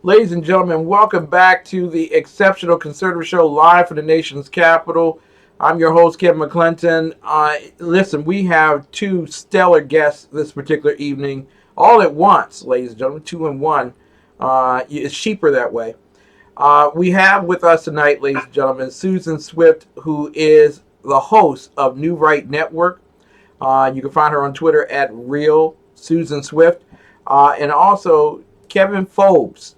Ladies and gentlemen, welcome back to the Exceptional Conservative Show live from the nation's capital. I'm your host, Kevin McClinton. Listen, we have two stellar guests this particular evening, all at once, ladies and gentlemen, two in one. It's cheaper that way. We have with us tonight, ladies and gentlemen, Susan Swift, who is the host of New Right Network. You can find her on Twitter at Real Susan Swift. And also Kevin Fobbs.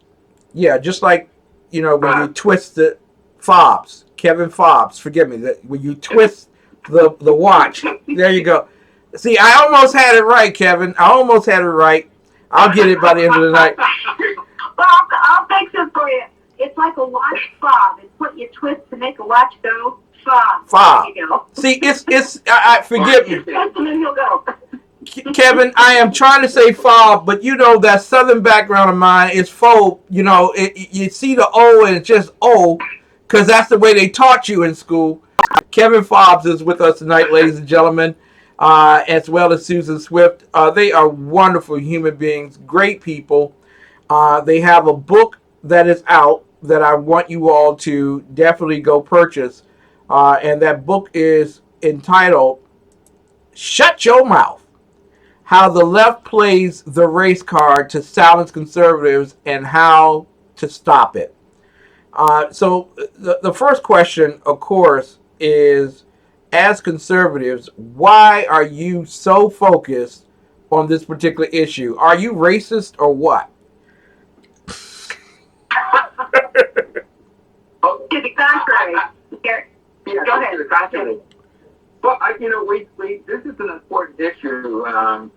Yeah, just like, when you twist the Fobbs, Kevin Fobbs, forgive me, that when you twist the watch, there you go. See, I almost had it right, Kevin. I almost had it right. I'll get it by the end of the night. Well, I'll fix it for you. It's like a watch fob. It's what you twist to make a watch go. Fob. Fob. There you go. See, I forgive me. Twist and then you'll go. Kevin, I am trying to say fob, but that southern background of mine is fob. You see the O and it's just O, because that's the way they taught you in school. Kevin Fobbs is with us tonight, ladies and gentlemen, as well as Susan Swift. They are wonderful human beings, great people. They have a book that is out that I want you all to definitely go purchase. And that book is entitled Shut Your Mouth: How the Left Plays the Race Card to Silence Conservatives and How to Stop It. So the first question, of course, is, as conservatives, why are you so focused on this particular issue? Are you racist or what? To the contrary. Here. Yeah, Go ahead. to the contrary. Well, this is an important issue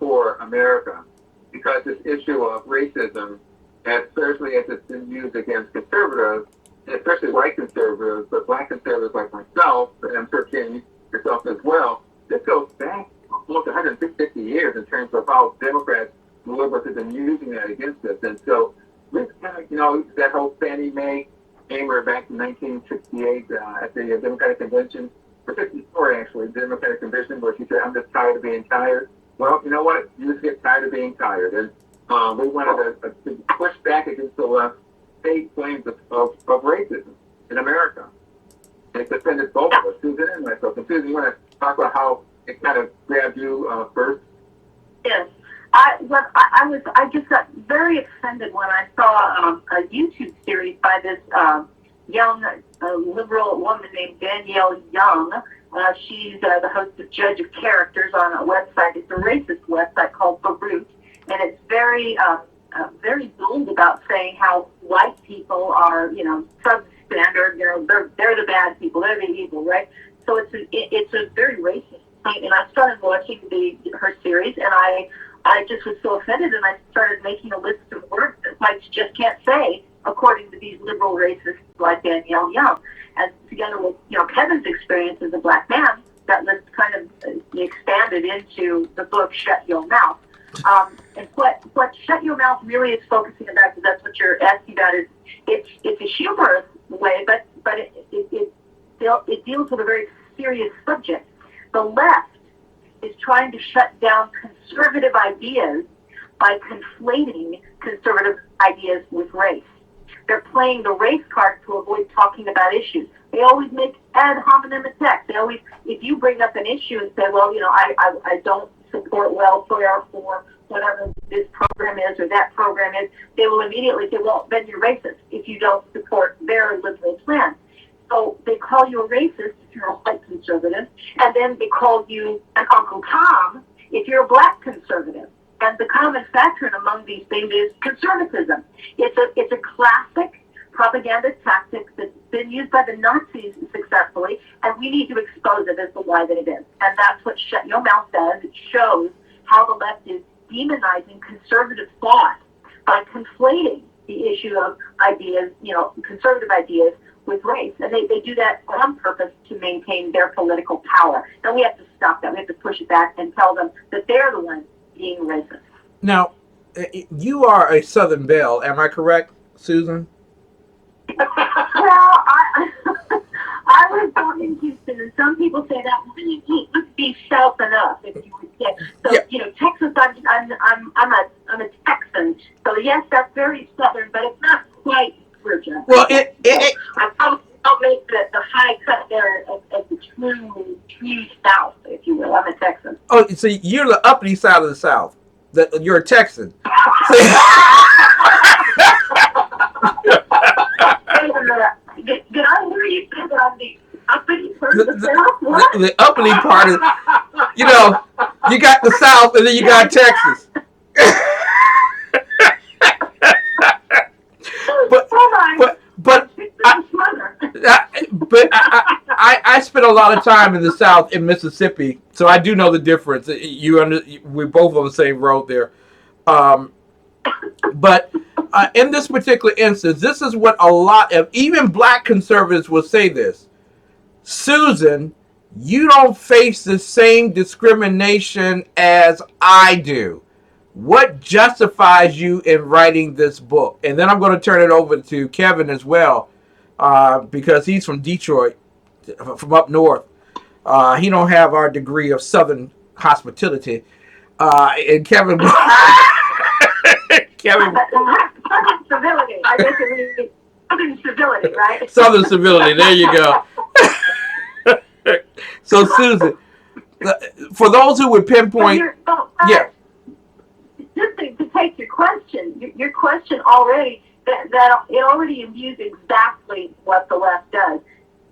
for America, because this issue of racism, especially as it's been used against conservatives, especially white conservatives, but black conservatives like myself, and I'm sure Ken, yourself as well, this goes back almost 150 years in terms of how Democrats and liberals have been using that against us. And so, this kind of, that whole Fannie Mae Amer back in 1968 at the Democratic Convention, or 54 actually, the Democratic Convention, where she said, "I'm just tired of being tired." Well, you know what? You just get tired of being tired. And we wanted to push back against the left state claims of racism in America. And it's offended both of us, Susan and myself. And Susan, you want to talk about how it kind of grabbed you first? Yes. I just got very offended when I saw a YouTube series by this young liberal woman named Danielle Young. She's the host of Judge of Characters on a website. It's a racist website called The Root, and it's very bold about saying how white people are, substandard. They're the bad people. They're the evil, right? So it's a very racist thing. And I started watching her series, and I just was so offended, and I started making a list of words that whites just can't say, according to these liberal racists like Danielle Young. And together with, Kevin's experience as a black man, that list kind of expanded into the book Shut Your Mouth. And what Shut Your Mouth really is focusing about, because that's what you're asking about, is it's a humorous way, but it deals with a very serious subject. The left is trying to shut down conservative ideas by conflating conservative ideas with race. They're playing the race card to avoid talking about issues. They always make ad hominem attacks. They always, if you bring up an issue and say, well, I don't support welfare for whatever this program is or that program is, they will immediately say, well, then you're racist if you don't support their liberal plan. So they call you a racist if you're a white conservative, and then they call you an Uncle Tom if you're a black conservative. And the common factor among these things is conservatism. It's a classic propaganda tactic that's been used by the Nazis successfully, and we need to expose it as the lie that it is. And that's what Shut Your Mouth does. It shows how the left is demonizing conservative thought by conflating the issue of ideas, conservative ideas, with race. And they do that on purpose to maintain their political power. And we have to stop that. We have to push it back and tell them that they're the ones being racist. Now, you are a Southern Belle, am I correct, Susan? Well, I was born in Houston, and some people say that you must be South enough, if you would say. So, Yeah. Texas, I'm a Texan. So yes, that's very Southern, but it's not Well, I probably don't make the high cut there of the true South, if you will. I'm a Texan. oh, so you're the uppity side of the South. You're a Texan. Did I hear you say that I'm the uppity part of the South? What? The uppity part is, you know, you got the South and then you got Texas. but I spent a lot of time in the South in Mississippi, so I do know the difference. We both on the same road there. But in this particular instance, this is what a lot of even black conservatives will say this. Susan, you don't face the same discrimination as I do. What justifies you in writing this book? And then I'm going to turn it over to Kevin as well, because he's from Detroit, from up north. He don't have our degree of Southern hospitality. And Kevin... Kevin... Southern civility. I guess it means Southern civility, right? Southern civility. There you go. So, Susan, for those who would pinpoint... yeah. Just to take your question already, that it already imbues exactly what the left does.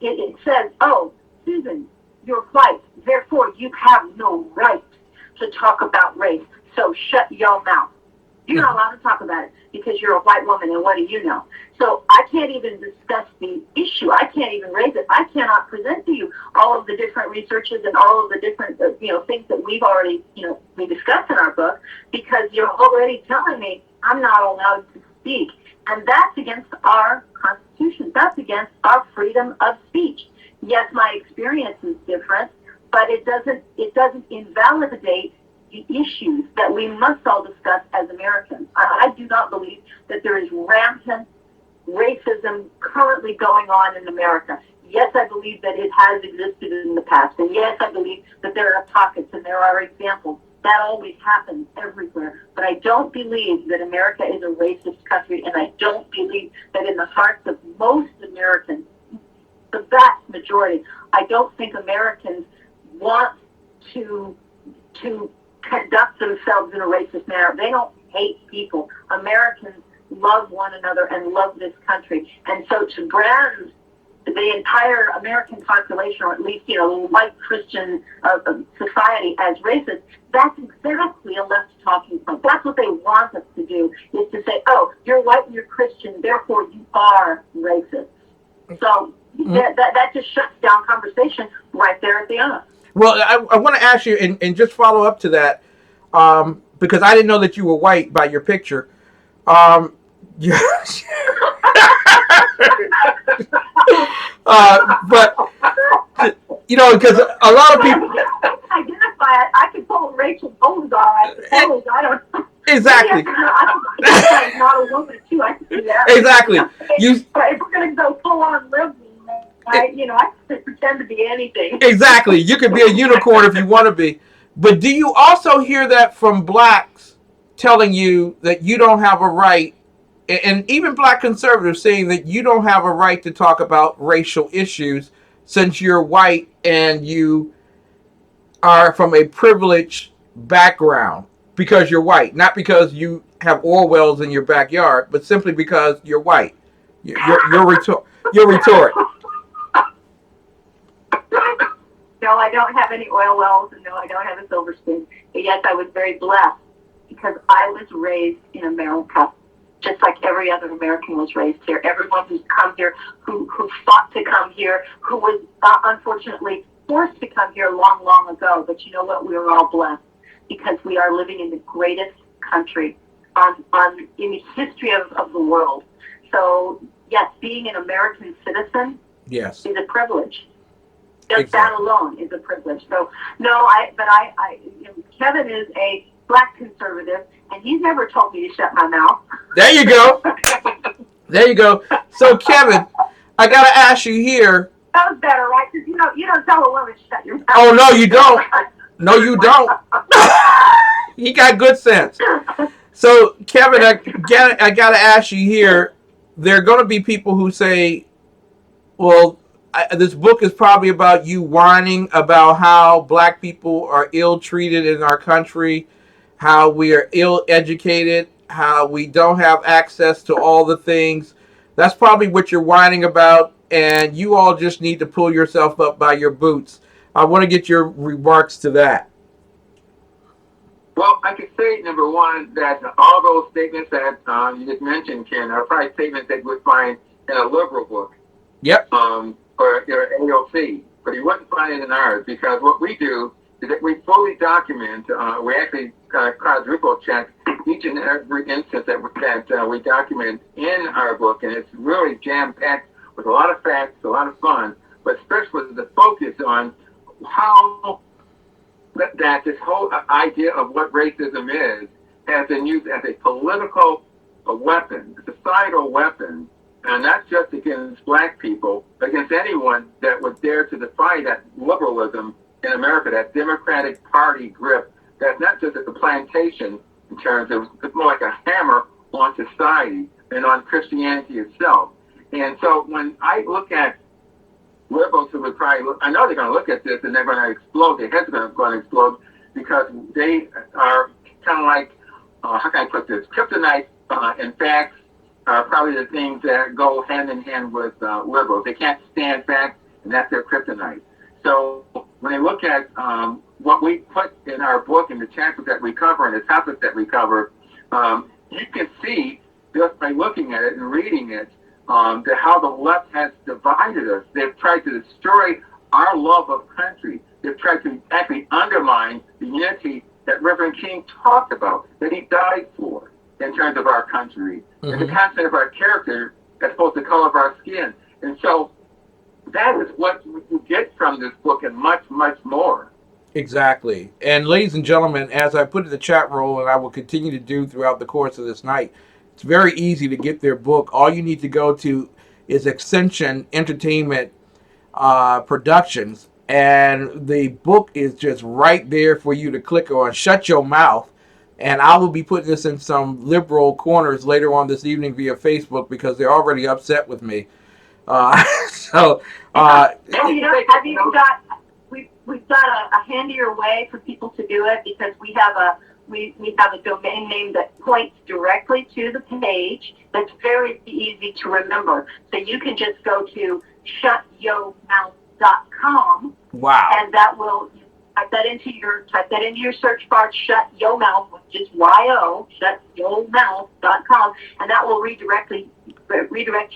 It says, oh, Susan, you're white, therefore you have no right to talk about race, so shut your mouth. You're not allowed to talk about it because you're a white woman, and what do you know? So I can't even discuss the issue. I can't even raise it. I cannot present to you all of the different researches and all of the different, things that we've already, we discussed in our book, because you're already telling me I'm not allowed to speak. And that's against our Constitution. That's against our freedom of speech. Yes, my experience is different, but it doesn't invalidate the issues that we must all discuss as Americans. I do not believe that there is rampant racism currently going on in America. Yes, I believe that it has existed in the past. And yes, I believe that there are pockets and there are examples. That always happens everywhere. But I don't believe that America is a racist country, and I don't believe that in the hearts of most Americans, the vast majority, I don't think Americans want to conduct themselves in a racist manner. They don't hate people. Americans love one another and love this country. And so to brand the entire American population, or at least, white Christian society as racist, that's exactly a left talking point. That's what they want us to do, is to say, oh, you're white and you're Christian, therefore you are racist. So that just shuts down conversation right there at the end. Well, I want to ask you, and just follow up to that, because I didn't know that you were white by your picture. But because a lot of people identify it. I can pull Rachel Bozar, I suppose. I don't. Exactly. I'm not a woman too. I can do that. Exactly. If we're gonna go full on liberal, I can pretend to be anything. Exactly. You could be a unicorn if you want to be. But do you also hear that from blacks telling you that you don't have a right, and even black conservatives saying that you don't have a right to talk about racial issues since you're white and you are from a privileged background because you're white, not because you have oil wells in your backyard, but simply because you're white. Your retort. No, I don't have any oil wells, and no, I don't have a silver spoon. But yes, I was very blessed because I was raised in America, just like every other American was raised here. Everyone who's come here, who fought to come here, who was unfortunately forced to come here long, long ago. But you know what? We were all blessed because we are living in the greatest country in the history of the world. So yes, being an American citizen is a privilege. Just that alone is a privilege. So no, Kevin is a black conservative, and he's never told me to shut my mouth. There you go. There you go. So Kevin, I gotta ask you here. That was better, right? Because you don't tell a woman to shut your mouth. Oh no, you don't. No, you don't. He got good sense. So Kevin, I gotta ask you here. there are going to be people who say, well, this book is probably about you whining about how black people are ill treated in our country, how we are ill educated, how we don't have access to all the things. That's probably what you're whining about, and you all just need to pull yourself up by your boots. I want to get your remarks to that. Well, I could say, number one, that all those statements that you just mentioned, Ken, are probably statements that you would find in a liberal book. Yep. Or your AOC, but you wouldn't find it in ours, because what we do is that we fully document, we actually quadruple check each and every instance that we document in our book, and it's really jam-packed with a lot of facts, a lot of fun, but especially with the focus on how that this whole idea of what racism is has been used as a political weapon, a societal weapon, and not just against black people, but against anyone that would dare to defy that liberalism in America, that Democratic Party grip that's not just at the plantation in terms of, it's more like a hammer on society and on Christianity itself. And so when I look at liberals who would probably look, I know they're going to look at this and they're going to explode, their heads are going to explode, because they are kind of like, how can I put this, kryptonite and facts are probably the things that go hand in hand with liberals. They can't stand facts, and that's their kryptonite. So when they look at what we put in our book and the chapters that we cover and the topics that we cover, you can see just by looking at it and reading it, that how the left has divided us. They've tried to destroy our love of country. They've tried to actually undermine the unity that Reverend King talked about, that he died for in terms of our country, and the content of our character as opposed to the color of our skin. And so that is what you get from this book, and much, much more. Exactly. And ladies and gentlemen, as I put in the chat roll, and I will continue to do throughout the course of this night, it's very easy to get their book. All you need to go to is Ascension Entertainment Productions, and the book is just right there for you to click on. Shut your mouth. And I will be putting this in some liberal corners later on this evening via Facebook, because they're already upset with me. So, we've got a handier way for people to do it, because we have a domain name that points directly to the page that's very easy to remember. So you can just go to shutyourmouth.com. Wow. And that will type that into your search bar, Shut Yo Mouth, which is YO, shutyourmouth.com, and that will redirect you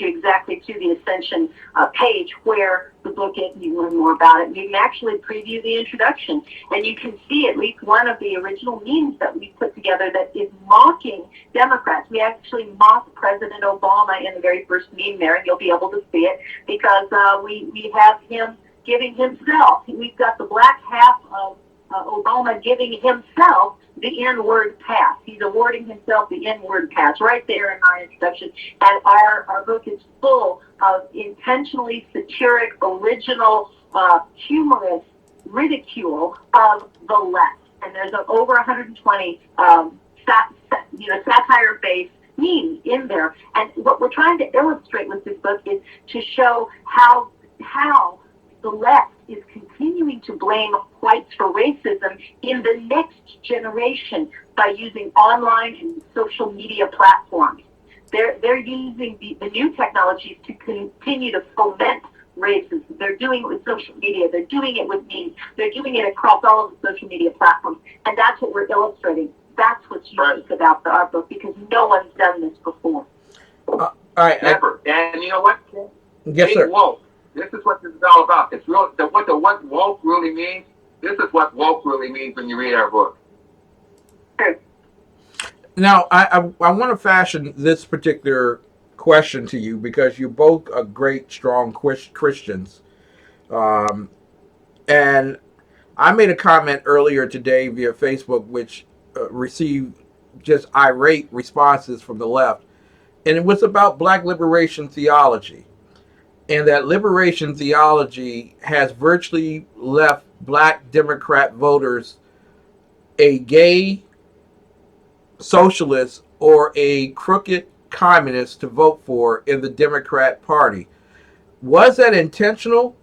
exactly to the Ascension page where the book is, and you can learn more about it. And you can actually preview the introduction, and you can see at least one of the original memes that we put together that is mocking Democrats. We actually mocked President Obama in the very first meme there, and you'll be able to see it, because we have him giving himself. We've got the black half of Obama giving himself the N-word pass. He's awarding himself the N-word pass right there in our introduction. And our book is full of intentionally satiric, original, humorous ridicule of the left. And there's over 120 satire-based memes in there. And what we're trying to illustrate with this book is to show how the left is continuing to blame whites for racism in the next generation by using online and social media platforms. They're using the new technologies to continue to foment racism. They're doing it with social media. They're doing it with memes. They're doing it across all of the social media platforms. And that's what we're illustrating. That's what's unique about our book, because no one's done this before. All right. Never. And you know what? Yes, sir. Woke. This is what this is all about. It's real. What woke really means. This is what woke really means when you read our book. Now, I want to fashion this particular question to you, because you both are great, strong Christians. And I made a comment earlier today via Facebook, which received just irate responses from the left. And it was about black liberation theology. And that liberation theology has virtually left black Democrat voters a gay socialist or a crooked communists to vote for in the Democrat Party. Was that intentional?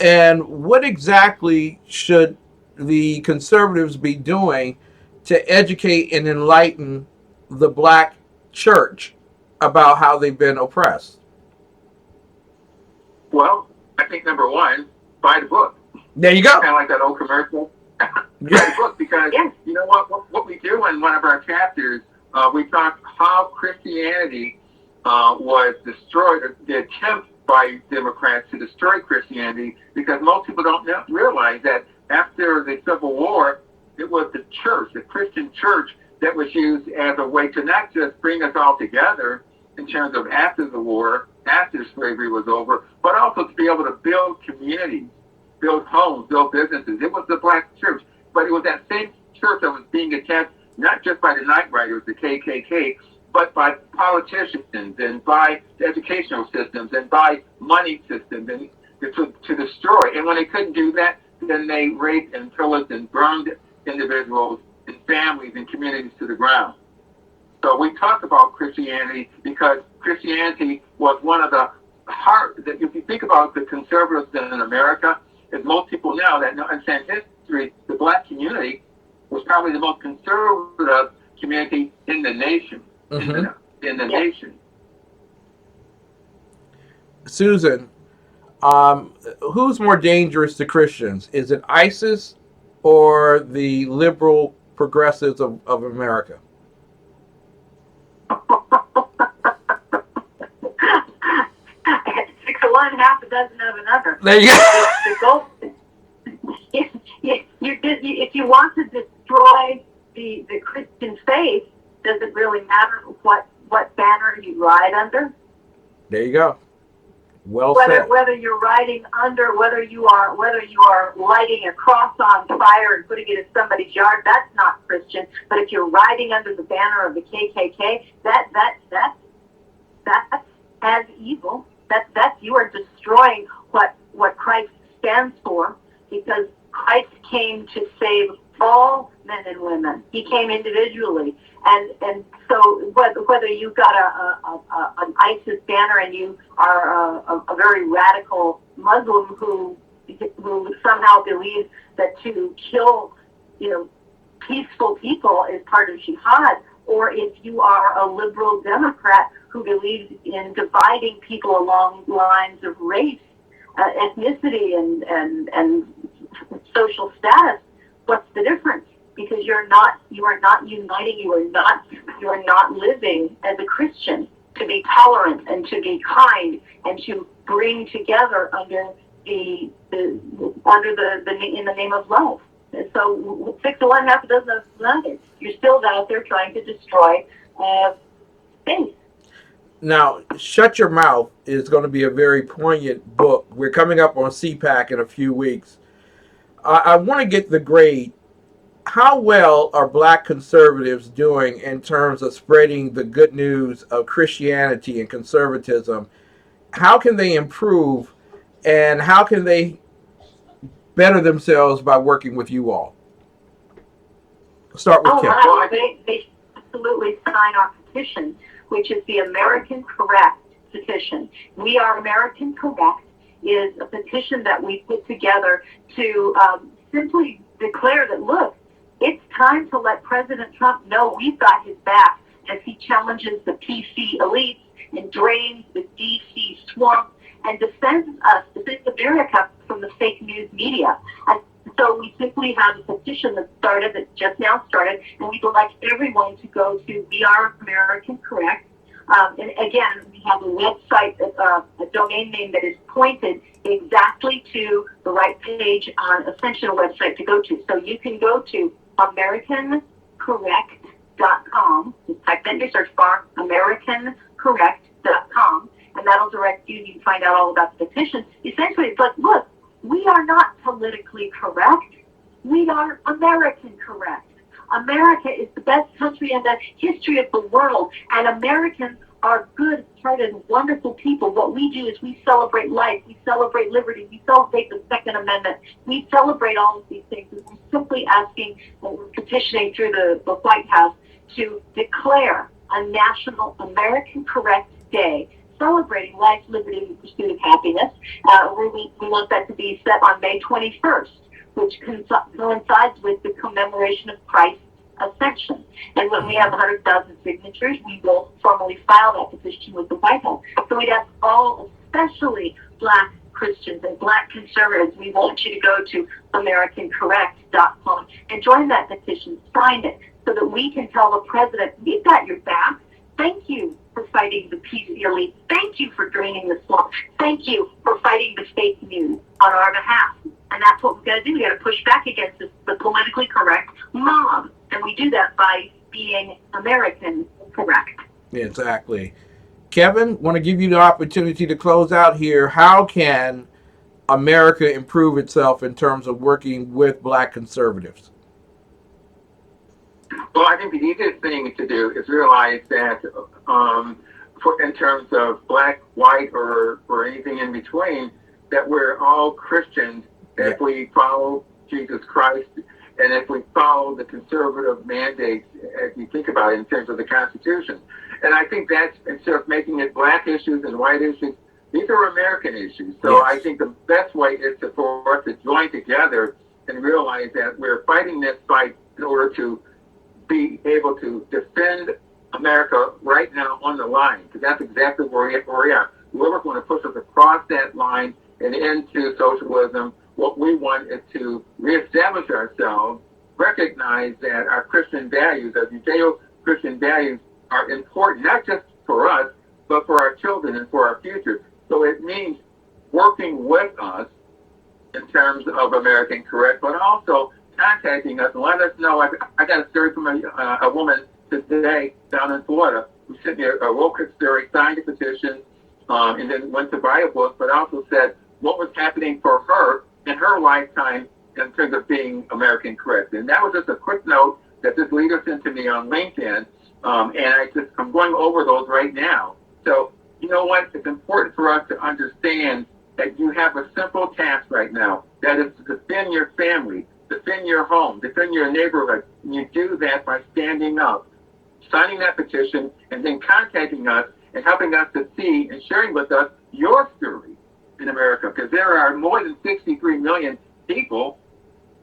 And what exactly should the conservatives be doing to educate and enlighten the black church about how they've been oppressed? Well, I think number one, buy the book. There you go. Kind of like that old commercial. Buy the book because you know what we do in one of our chapters, we talk how Christianity was destroyed, the attempt by Democrats to destroy Christianity, because most people don't realize that after the Civil War, it was the church, the Christian church, that was used as a way to not just bring us all together in terms of after the war, after slavery was over, but also to be able to build communities, build homes, build businesses. It was the black church, but it was that same church that was being attacked not just by the Night Riders, the KKK, but by politicians and by the educational systems and by money systems and to destroy. And when they couldn't do that, then they raped and pillaged and burned individuals and families and communities to the ground. So we talk about Christianity because Christianity was one of the hard, that if you think about the conservatives in America, as most people now that understand history, the black community was probably the most conservative community in the nation. In the nation. Susan, who's more dangerous to Christians? Is it ISIS or the liberal progressives of America? 6 of one, half a dozen of another. There you go. If you want to destroy the Christian faith, does it really matter what banner you ride under? There you go. Well said. Whether you're riding under, whether you are lighting a cross on fire and putting it in somebody's yard, that's not Christian. But if you're riding under the banner of the KKK, that's as evil. That's you are destroying what Christ stands for, because Christ came to save all men and women. He came individually, and so whether you've got an ISIS banner and you are a very radical Muslim who somehow believes that to kill peaceful people is part of jihad, or if you are a liberal Democrat who believes in dividing people along lines of race, ethnicity, and social status, what's the difference? Because you are not uniting, you are not living as a Christian to be tolerant and to be kind and to bring together under the in the name of love. And so 6 of one, half a dozen of another. You're still out there trying to destroy faith. Now, Shut Your Mouth is going to be a very poignant book. We're coming up on CPAC in a few weeks. I want to get the grade. How well are black conservatives doing in terms of spreading the good news of Christianity and conservatism? How can they improve, and how can they better themselves by working with you all? Start with Kim. Wow. They absolutely sign our petition, which is the American Correct petition. We Are American Correct is a petition that we put together to simply declare that, look, it's time to let President Trump know we've got his back as he challenges the PC elites and drains the DC swamp and defends America from the fake news media. And so we simply have a petition that just now started, and we'd like everyone to go to We Are American Correct. And again, we have a website, a domain name that is pointed exactly to the right page on Ascension website to go to. So you can go to AmericanCorrect.com. Just type that in your search bar, AmericanCorrect.com, and that'll direct you. You can find out all about the petition. Essentially, it's like, look, we are not politically correct. We are American correct. America is the best country in the history of the world, and Americans are good-hearted, wonderful people. What we do is we celebrate life, we celebrate liberty, we celebrate the Second Amendment, we celebrate all of these things. And we're simply asking, we're petitioning through the White House to declare a National American Correct Day, celebrating life, liberty, and the pursuit of happiness. We want that to be set on May 21st, which coincides with the commemoration of Christ's ascension. And when we have 100,000 signatures, we will formally file that petition with the White House. So we'd ask all, especially Black Christians and Black conservatives, we want you to go to AmericanCorrect.com and join that petition, sign it, so that we can tell the president, we've got your back. Thank you for fighting the peace elite. Thank you for draining the swamp. Thank you for fighting the fake news on our behalf. And that's what we've got to do. We've got to push back against the politically correct mob. And we do that by being American correct. Exactly. Kevin, want to give you the opportunity to close out here. How can America improve itself in terms of working with Black conservatives? Well, I think the easiest thing to do is realize that in terms of black, white, or anything in between, that we're all Christians if we follow Jesus Christ and if we follow the conservative mandates, as you think about it, in terms of the Constitution. And I think that's, instead of making it black issues and white issues, these are American issues. So I think the best way is for us to join together and realize that we're fighting this fight in order to be able to defend America right now on the line, because that's exactly where we are. Whoever's going to push us across that line and into socialism, what we want is to reestablish ourselves, recognize that our Christian values, our Judeo-Christian values, are important, not just for us, but for our children and for our future. So it means working with us in terms of American Correct, but also contacting us and letting us know. I got a story from a woman today down in Florida who sent me a real quick story, signed a petition, and then went to buy a book, but also said what was happening for her in her lifetime in terms of being American Correct. And that was just a quick note that this leader sent to me on LinkedIn, and I'm going over those right now. So, you know what? It's important for us to understand that you have a simple task right now, that is to defend your family, defend your home, defend your neighborhood. And you do that by standing up, signing that petition, and then contacting us and helping us to see and sharing with us your story in America. Because there are more than 63 million people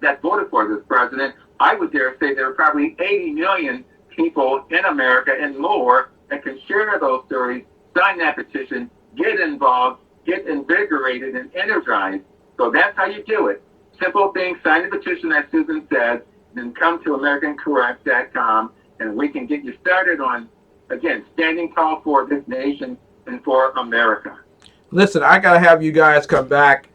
that voted for this president. I would dare say there are probably 80 million people in America and more that can share those stories, sign that petition, get involved, get invigorated and energized. So that's how you do it. Simple thing, sign the petition, as Susan said, then come to AmericanCorrect.com, and we can get you started on, again, standing tall for this nation and for America. Listen, I got to have you guys come back.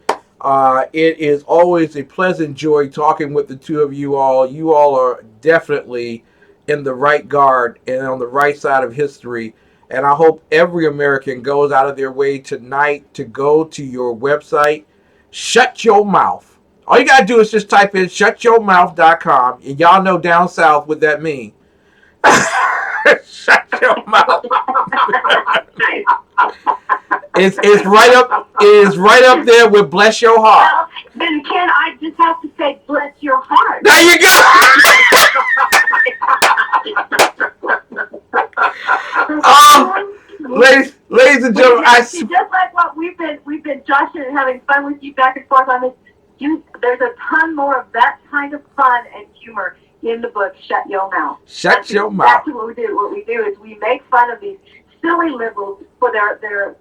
It is always a pleasant joy talking with the two of you all. You all are definitely in the right guard and on the right side of history. And I hope every American goes out of their way tonight to go to your website, Shut Your Mouth. All you got to do is just type in shutyourmouth.com. And y'all know down south what that means. Shut your mouth. It's right up there with bless your heart. Well, then Ken, I just have to say bless your heart. There you go. Ladies and gentlemen, just like what we've been joshing and having fun with you back and forth on this. There's a ton more of that kind of fun and humor in the book, Shut Your Mouth. Shut your mouth. That's what we do. What we do is we make fun of these silly liberals for their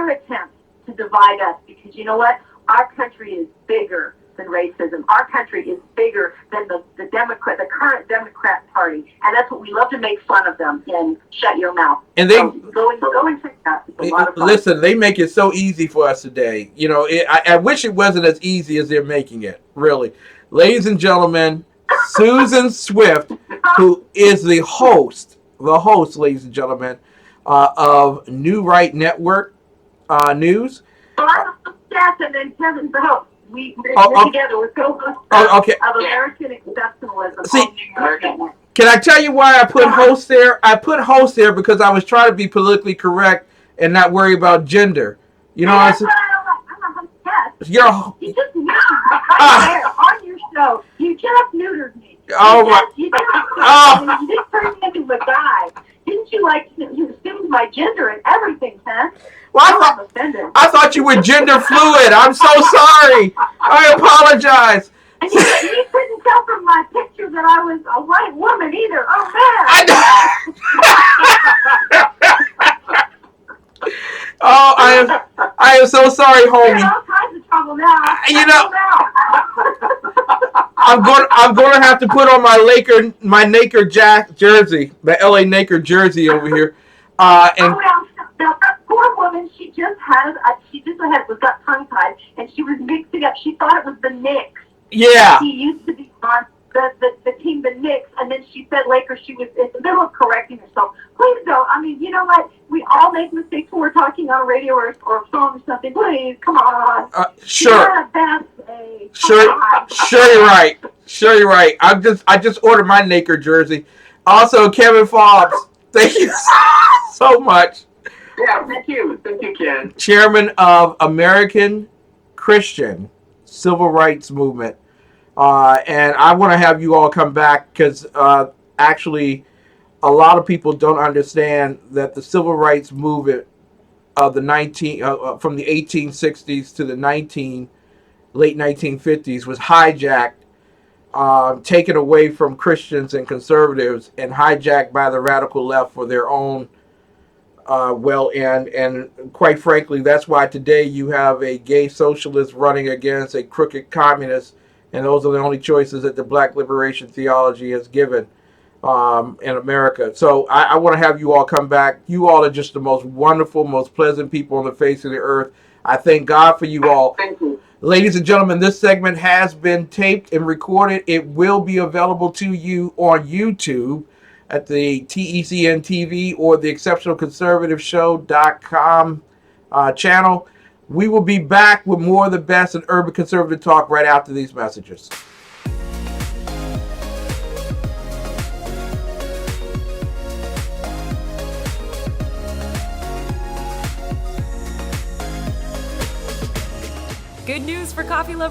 attempts to divide us. Because you know what? Our country is bigger than racism. Our country is bigger than the current Democrat Party, and that's what we love to make fun of them in Shut Your Mouth. And they go and check that. It's a lot of fun. Listen, they make it so easy for us today. You know, I wish it wasn't as easy as they're making it. Really, ladies and gentlemen, Susan Swift, who is the host, ladies and gentlemen, of New Right Network News. Well, I'm the guest, and then Kevin's the host. We're together. We're co-hosts of American Exceptionalism. See, can I tell you why I put host there? I put host there because I was trying to be politically correct and not worry about gender. You know what I'm saying? I'm a host. You just neutered me right there on your show. You just neutered me. Oh my! You just turned me into a guy. You my gender and everything, huh? Well, I'm offended. I thought you were gender fluid. I'm so sorry. I apologize. And you couldn't tell from my picture that I was a white woman either. Oh, man. Oh, I am so sorry, You're in homie. all kinds of trouble now. You know, I'm going to have to put on my Naker Jack jersey, the LA Naker jersey over here. And oh, well, now, that poor woman, she just was got tongue tied, and she was mixing up. She thought it was the Knicks. yeah, She used to be on the team, the Knicks, and then she said Lakers. She was in the middle of correcting herself. Please don't. I mean, you know what? We all make mistakes when we're talking on a radio or phone or something. Please, come on. sure. You had a bad day. Sure you're right. Sure you're right. I just ordered my Naker jersey. Also, Kevin Fobbs, thank you so much. Yeah, thank you, Ken. Chairman of American Christian Civil Rights Movement. And I want to have you all come back because actually a lot of people don't understand that the civil rights movement of the from the 1860s to the late 1950s was hijacked, taken away from Christians and conservatives, and hijacked by the radical left for their own well end. And quite frankly, that's why today you have a gay socialist running against a crooked communist, and those are the only choices that the Black liberation theology has given in America. So I want to have you all come back. You all are just the most wonderful, most pleasant people on the face of the earth. I thank God for you all. Thank you. Ladies and gentlemen, this segment has been taped and recorded. It will be available to you on YouTube at the TECN TV or the exceptionalconservativeshow.com channel. We will be back with more of the best in urban conservative talk right after these messages. Good news for coffee lovers